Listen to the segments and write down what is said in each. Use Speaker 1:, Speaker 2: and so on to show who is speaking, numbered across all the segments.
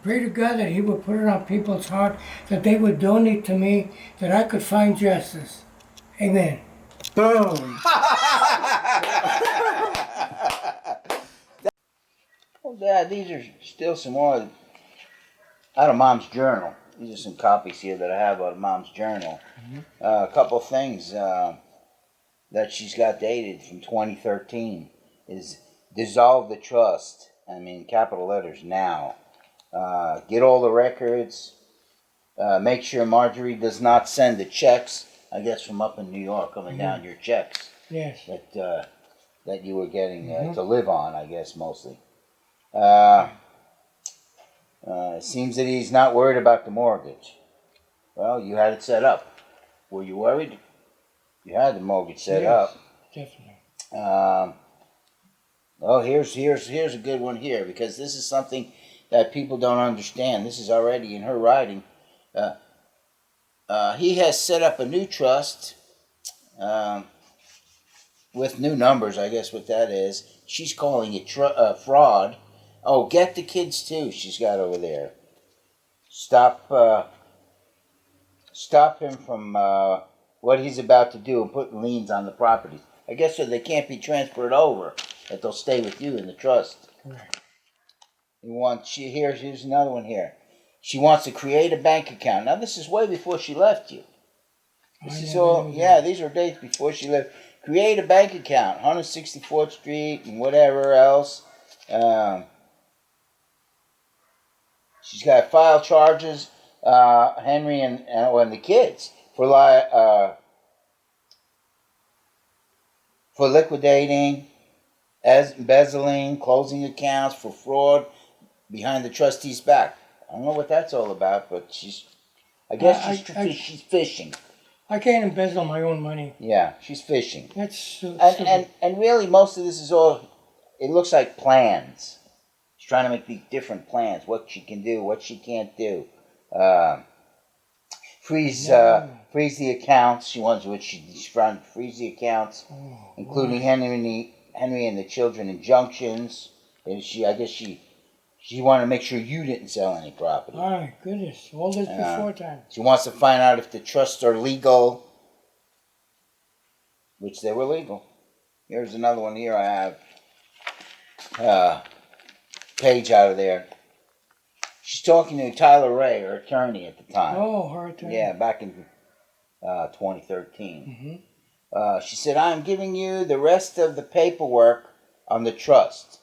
Speaker 1: pray to God that He would put it on people's heart, that they would donate to me, that I could find justice. Amen. Boom.
Speaker 2: Well, Dad, these are still some more out of Mom's journal. These are some copies here that I have out of Mom's journal. A couple of things that she's got dated from 2013 is dissolve the trust. I mean, capital letters now. Get all the records. Make sure Marjorie does not send the checks, I guess from up in New York, coming down your checks.
Speaker 1: Yes.
Speaker 2: That you were getting to live on, I guess, mostly. It seems that he's not worried about the mortgage. Well, you had it set up. Were you worried? You had the mortgage set up.
Speaker 1: Definitely.
Speaker 2: Oh, here's a good one here, because this is something that people don't understand. This is already in her writing. He has set up a new trust with new numbers, I guess what that is. She's calling it fraud. Oh, get the kids too, she's got over there. Stop him from what he's about to do and putting liens on the properties. I guess so they can't be transferred over, that they'll stay with you in the trust.
Speaker 1: Correct.
Speaker 2: Here's another one here. She wants to create a bank account. Now, this is way before she left you. This is all, these are dates before she left. Create a bank account, 164th Street and whatever else. She's got file charges, Henry and the kids, for liquidating, embezzling, closing accounts, for fraud behind the trustee's back. I don't know what that's all about, but she's fishing.
Speaker 1: I can't embezzle my own money.
Speaker 2: Yeah, she's fishing.
Speaker 1: That's so
Speaker 2: and really, most of this is all, it looks like plans. She's trying to make these different plans, what she can do, what she can't do. Freeze the accounts. She wants she's trying to freeze the accounts, including Henry and the children injunctions. And she wanted to make sure you didn't sell any property.
Speaker 1: Oh, my goodness. All this before time.
Speaker 2: She wants to find out if the trusts are legal, which they were legal. Here's another one here I have. Page out of there. She's talking to Tyler Ray, her attorney at the time.
Speaker 1: Oh, her attorney.
Speaker 2: Yeah, back in 2013. She said, I'm giving you the rest of the paperwork on the trust,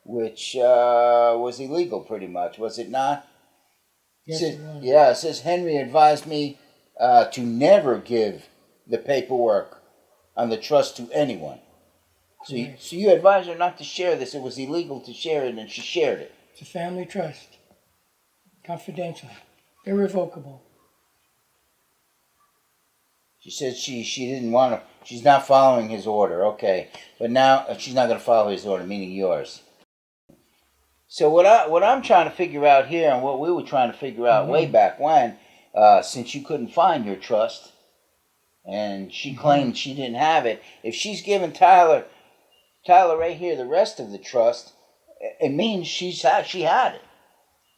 Speaker 2: which was illegal pretty much, was it not?
Speaker 1: Yes, it was.
Speaker 2: Yeah, it says Henry advised me to never give the paperwork on the trust to anyone. So you advised her not to share this. It was illegal to share it, and she shared it.
Speaker 1: It's a family trust. Confidential. Irrevocable.
Speaker 2: She said she didn't want to. She's not following his order. Okay, but now she's not going to follow his order, meaning yours. So what I'm trying to figure out here, and what we were trying to figure out way back when, since you couldn't find your trust, and she claimed she didn't have it, if she's given Tyler right here the rest of the trust, it means she had it.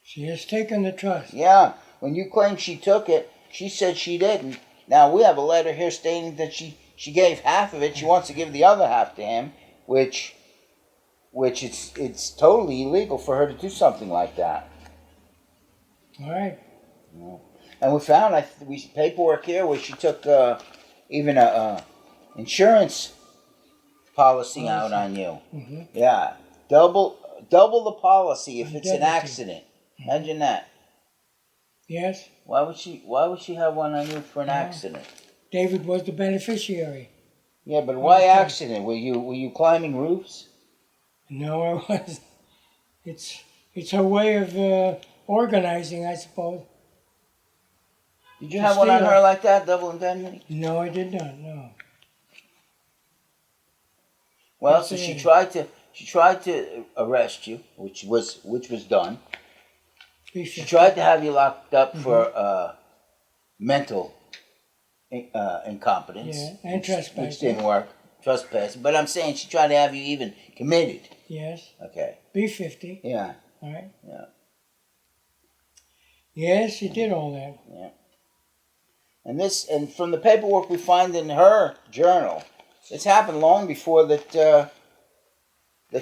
Speaker 1: She has taken the trust.
Speaker 2: Yeah. When you claim she took it, she said she didn't. Now, we have a letter here stating that she gave half of it. She wants to give the other half to him, which it's totally illegal for her to do something like that.
Speaker 1: All right.
Speaker 2: Yeah. And we found paperwork here where she took even a insurance policy out on you. Yeah. Double the policy if it's an accident. Imagine that.
Speaker 1: Yes.
Speaker 2: Why would she have one on you for an accident?
Speaker 1: David was the beneficiary.
Speaker 2: Yeah, but why accident? Were you climbing roofs?
Speaker 1: No, I wasn't. It's her way of organizing, I suppose.
Speaker 2: Did you have one on her like that, double indemnity?
Speaker 1: No, I did not. No.
Speaker 2: Well, so she tried to arrest you, which was done. She tried to have you locked up for mental incompetence.
Speaker 1: Yeah, and trespassing.
Speaker 2: Which didn't work. Trespassing. But I'm saying she tried to have you even committed.
Speaker 1: Yes.
Speaker 2: Okay.
Speaker 1: B50.
Speaker 2: Yeah.
Speaker 1: All right.
Speaker 2: Yeah.
Speaker 1: Yes, she did all that.
Speaker 2: Yeah. And from the paperwork we find in her journal, it's happened long before that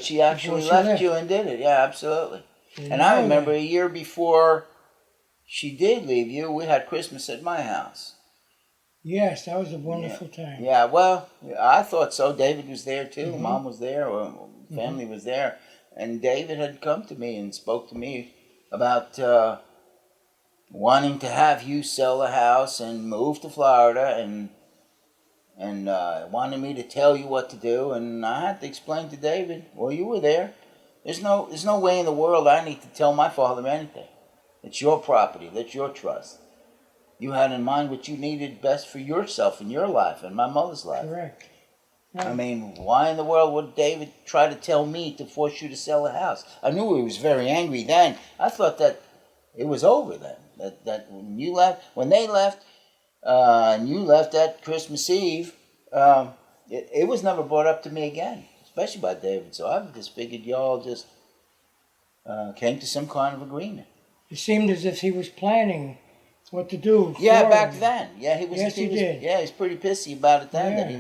Speaker 2: she actually left you and did it. Yeah, absolutely. And I remember a year before she did leave you, we had Christmas at my house.
Speaker 1: Yes, that was a wonderful time.
Speaker 2: Yeah, well, I thought so. David was there too. Mom was there. Family was there. And David had come to me and spoke to me about wanting to have you sell the house and move to Florida, and wanted me to tell you what to do. And I had to explain to David, well, you were there. There's no way in the world I need to tell my father anything. It's your property. That's your trust. You had in mind what you needed best for yourself and your life and my mother's life.
Speaker 1: Correct.
Speaker 2: Right. I mean, why in the world would David try to tell me to force you to sell the house? I knew he was very angry then. I thought that it was over then. That when they left, and you left that Christmas Eve, it was never brought up to me again, especially by David. So I just figured y'all just came to some kind of agreement.
Speaker 1: It seemed as if he was planning what to do.
Speaker 2: Yeah, back then. Yeah, he was.
Speaker 1: Yes, he did.
Speaker 2: Yeah, he's pretty pissy about it then. Yeah. That he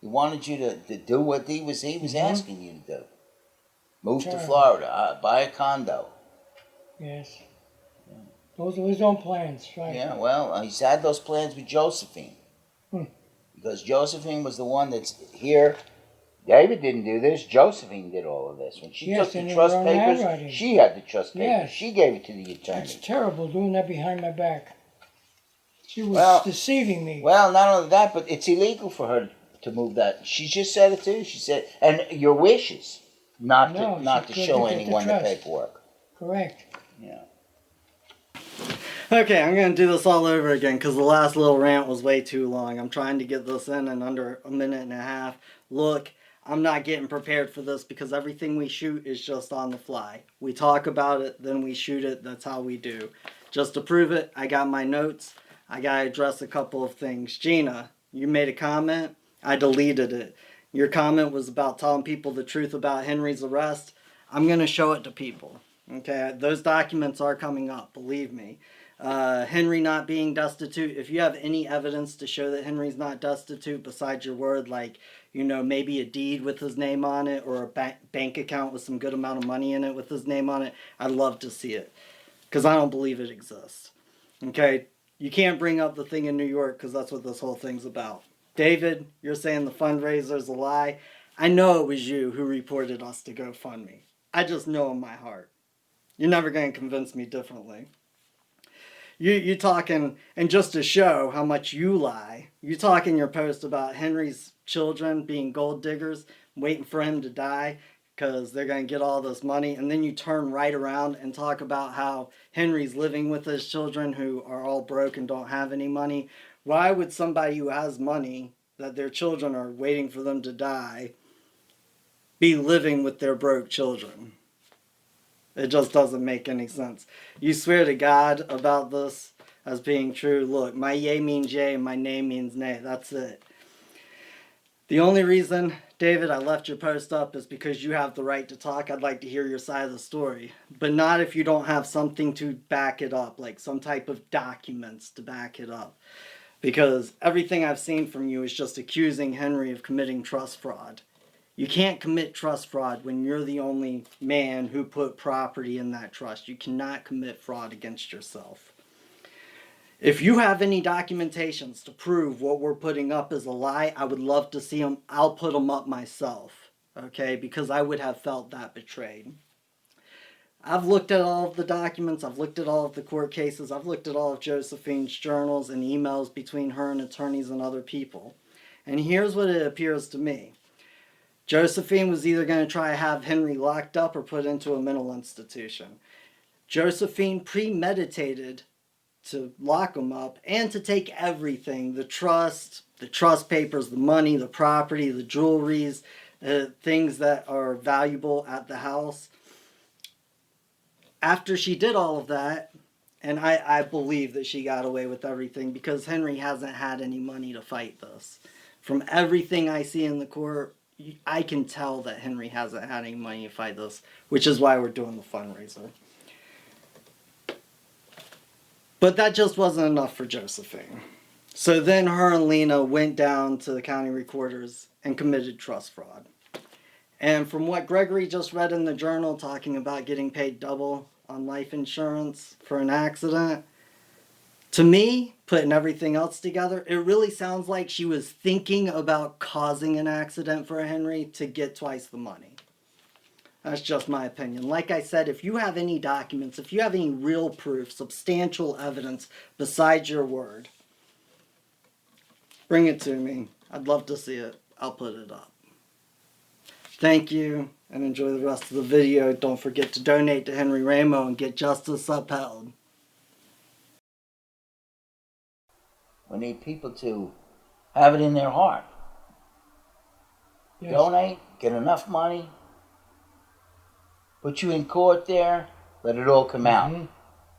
Speaker 2: wanted you to do what he was asking you to do. Move to Florida, buy a condo.
Speaker 1: Yes. Yeah. Those are his own plans, right?
Speaker 2: Yeah, well, he's had those plans with Josephine. Because Josephine was the one that's here. David didn't do this. Josephine did all of this. When she took the trust papers, she had the trust papers. Yes. She gave it to the attorney.
Speaker 1: That's terrible, doing that behind my back. She was deceiving me.
Speaker 2: Well, not only that, but it's illegal for her to move that. She just said it too. She said, and your wishes not to show anyone the paperwork.
Speaker 1: Correct.
Speaker 2: Yeah.
Speaker 3: Okay, I'm going to do this all over again because the last little rant was way too long. I'm trying to get this in under a minute and a half. Look, I'm not getting prepared for this because everything we shoot is just on the fly. We talk about it, then we shoot it. That's how we do. Just to prove it, I got my notes. I got to address a couple of things. Gina, you made a comment. I deleted it. Your comment was about telling people the truth about Henry's arrest. I'm going to show it to people. Okay, those documents are coming up, believe me. Henry not being destitute, if you have any evidence to show that Henry's not destitute besides your word, like, you know, maybe a deed with his name on it or a bank account with some good amount of money in it with his name on it, I'd love to see it because I don't believe it exists. Okay, you can't bring up the thing in New York because that's what this whole thing's about. David, you're saying the fundraiser's a lie. I know it was you who reported us to GoFundMe. I just know in my heart. You're never going to convince me differently. You talking, and just to show how much you lie, you talk in your post about Henry's children being gold diggers, waiting for him to die because they're going to get all this money, and then you turn right around and talk about how Henry's living with his children who are all broke and don't have any money. Why would somebody who has money, that their children are waiting for them to die, be living with their broke children? It just doesn't make any sense. You swear to God about this as being true. Look, my yay means yay and my nay means nay. That's it. The only reason, David, I left your post up is because you have the right to talk. I'd like to hear your side of the story. But not if you don't have something to back it up, like some type of documents to back it up. Because everything I've seen from you is just accusing Henry of committing trust fraud. You can't commit trust fraud when you're the only man who put property in that trust. You cannot commit fraud against yourself. If you have any documentations to prove what we're putting up is a lie, I would love to see them. I'll put them up myself, okay? Because I would have felt that betrayed. I've looked at all of the documents. I've looked at all of the court cases. I've looked at all of Josephine's journals and emails between her and attorneys and other people. And here's what it appears to me. Josephine was either going to try to have Henry locked up or put into a mental institution. Josephine premeditated to lock him up and to take everything, the trust papers, the money, the property, the jewelries, things that are valuable at the house. After she did all of that, and I believe that she got away with everything because Henry hasn't had any money to fight this. From everything I see in the court, I can tell that Henry hasn't had any money to fight this, which is why we're doing the fundraiser. But that just wasn't enough for Josephine. So then her and Lena went down to the county recorders and committed trust fraud. And from what Gregory just read in the journal talking about getting paid double on life insurance for an accident, to me, putting everything else together, it really sounds like she was thinking about causing an accident for Henry to get twice the money. That's just my opinion. Like I said, if you have any documents, if you have any real proof, substantial evidence besides your word, bring it to me. I'd love to see it. I'll put it up. Thank you, and enjoy the rest of the video. Don't forget to donate to Henry Ramo and get justice upheld.
Speaker 2: We need people to have it in their heart.
Speaker 1: Yes.
Speaker 2: Donate, get enough money, put you in court there, let it all come out.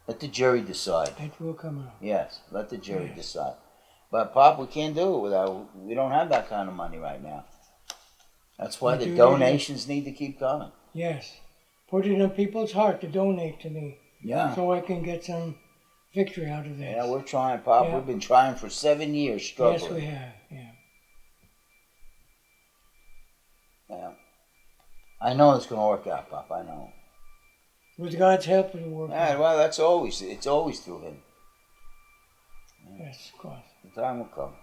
Speaker 2: Let the jury decide.
Speaker 1: It will come out.
Speaker 2: Yes, let the jury decide. But Pop, we can't do it without, we don't have that kind of money right now. That's why
Speaker 1: We
Speaker 2: the
Speaker 1: do
Speaker 2: donations need to keep coming.
Speaker 1: Yes. Put it in people's heart to donate to me
Speaker 2: Yeah.
Speaker 1: so I can get some victory out of this.
Speaker 2: Yeah, we're trying, Pop.
Speaker 1: Yeah.
Speaker 2: We've been trying for 7 years, struggling.
Speaker 1: Yes, we have. Yeah.
Speaker 2: Yeah. I know it's going to work out, Pop. I know.
Speaker 1: With God's help, it'll work
Speaker 2: Yeah,
Speaker 1: out.
Speaker 2: well, it's always through Him.
Speaker 1: Yes, of course.
Speaker 2: The time will come.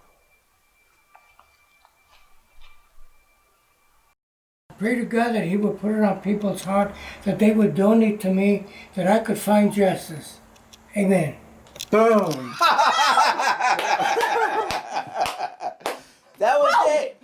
Speaker 1: Pray to God that He would put it on people's heart that they would donate to me, that I could find justice. Amen.
Speaker 3: Boom.
Speaker 2: That was it.